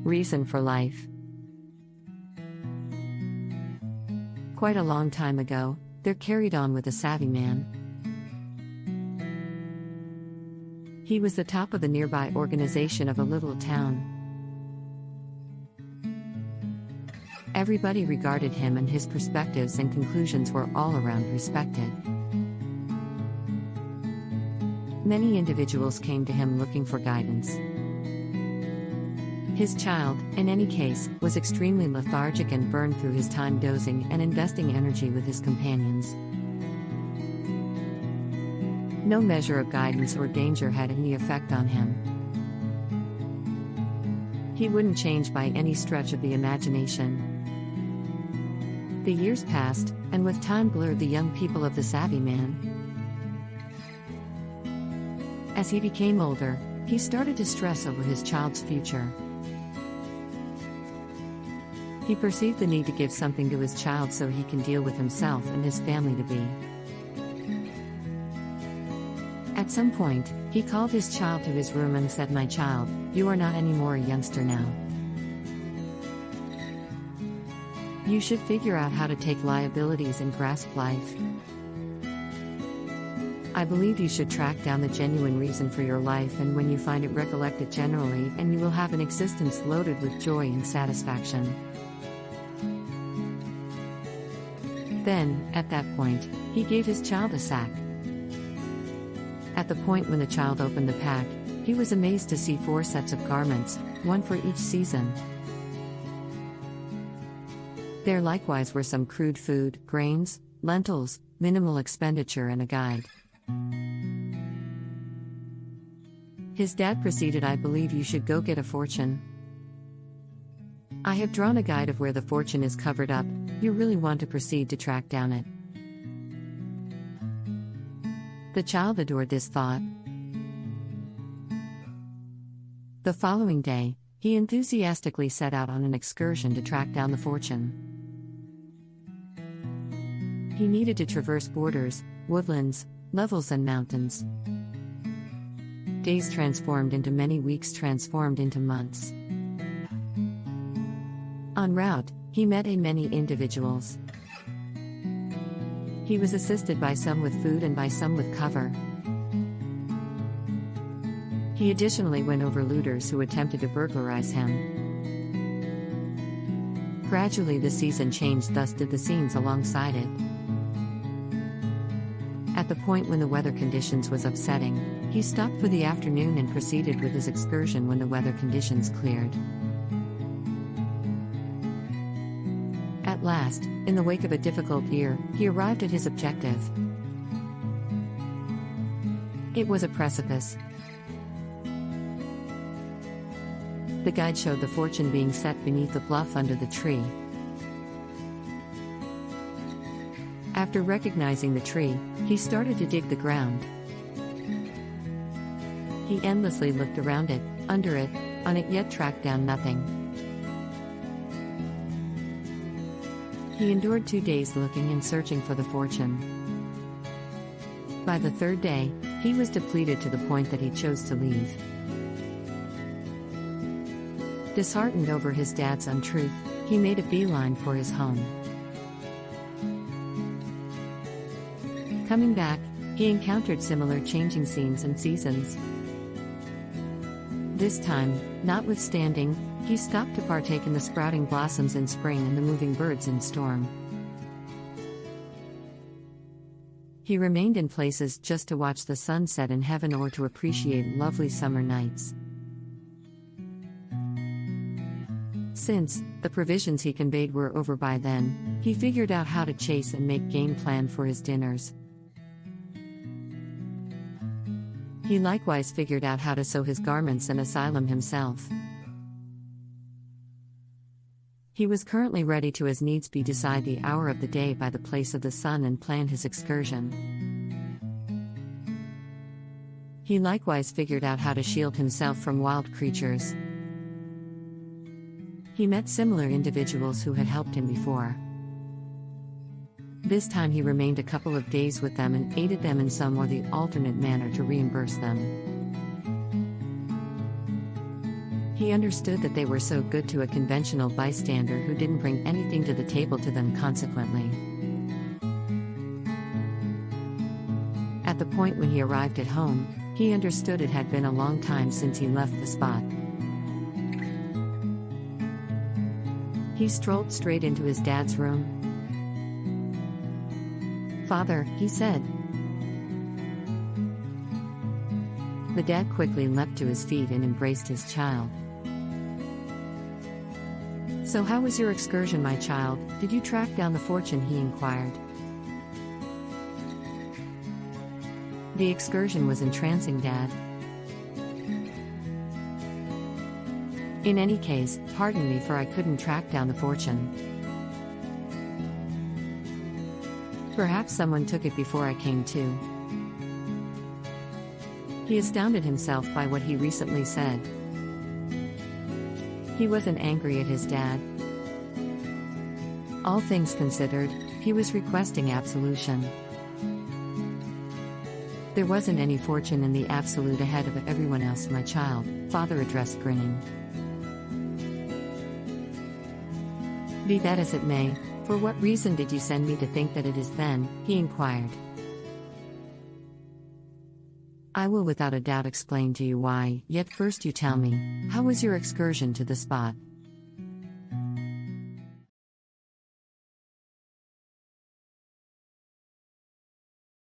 Reason for life. Quite a long time ago, there carried on with a savvy man. He was the top of the nearby organization of a little town. Everybody regarded him, and his perspectives and conclusions were all around respected. Many individuals came to him looking for guidance. His child, in any case, was extremely lethargic and burned through his time dozing and investing energy with his companions. No measure of guidance or danger had any effect on him. He wouldn't change by any stretch of the imagination. The years passed, and with time blurred the young people of the savvy man. As he became older, he started to stress over his child's future. He perceived the need to give something to his child so he can deal with himself and his family to be. At some point, he called his child to his room and said, "My child, you are not anymore a youngster now. You should figure out how to take liabilities and grasp life. I believe you should track down the genuine reason for your life, and when you find it, recollect it generally, and you will have an existence loaded with joy and satisfaction." Then, at that point, he gave his child a sack. At the point when the child opened the pack, he was amazed to see 4 sets of garments, one for each season. There likewise were some crude food, grains, lentils, minimal expenditure, and a guide. His dad proceeded, "I believe you should go get a fortune. I have drawn a guide of where the fortune is covered up. You really want to proceed to track down it." The child adored this thought. The following day, he enthusiastically set out on an excursion to track down the fortune. He needed to traverse borders, woodlands, levels, and mountains. Days transformed into many weeks, transformed into months. En route, he met many individuals. He was assisted by some with food and by some with cover. He additionally went over looters who attempted to burglarize him. Gradually the season changed, thus did the scenes alongside it. At the point when the weather conditions was upsetting, he stopped for the afternoon and proceeded with his excursion when the weather conditions cleared. At last, in the wake of a difficult year, he arrived at his objective. It was a precipice. The guide showed the fortune being set beneath the bluff under the tree. After recognizing the tree, he started to dig the ground. He endlessly looked around it, under it, on it, yet tracked down nothing. He endured 2 days looking and searching for the fortune. By the 3rd day, he was depleted to the point that he chose to leave. Disheartened over his dad's untruth, he made a beeline for his home. Coming back, he encountered similar changing scenes and seasons. This time, notwithstanding, he stopped to partake in the sprouting blossoms in spring and the moving birds in storm. He remained in places just to watch the sun set in heaven or to appreciate lovely summer nights. Since the provisions he conveyed were over by then, he figured out how to chase and make game plan for his dinners. He likewise figured out how to sew his garments and asylum himself. He was currently ready to as needs be decide the hour of the day by the place of the sun and plan his excursion. He likewise figured out how to shield himself from wild creatures. He met similar individuals who had helped him before. This time he remained a couple of days with them and aided them in some or the alternate manner to reimburse them. He understood that they were so good to a conventional bystander who didn't bring anything to the table to them consequently. At the point when he arrived at home, he understood it had been a long time since he left the spot. He strolled straight into his dad's room. "Father," he said. The dad quickly leapt to his feet and embraced his child. "So how was your excursion, my child? Did you track down the fortune?" he inquired. "The excursion was entrancing, Dad. In any case, pardon me for I couldn't track down the fortune. Perhaps someone took it before I came to." He astounded himself by what he recently said. He wasn't angry at his dad. All things considered, he was requesting absolution. "There wasn't any fortune in the absolute ahead of everyone else, my child," Father addressed, grinning. "Be that as it may, for what reason did you send me to think that it is then?" he inquired. "I will without a doubt explain to you why, yet first you tell me, how was your excursion to the spot?"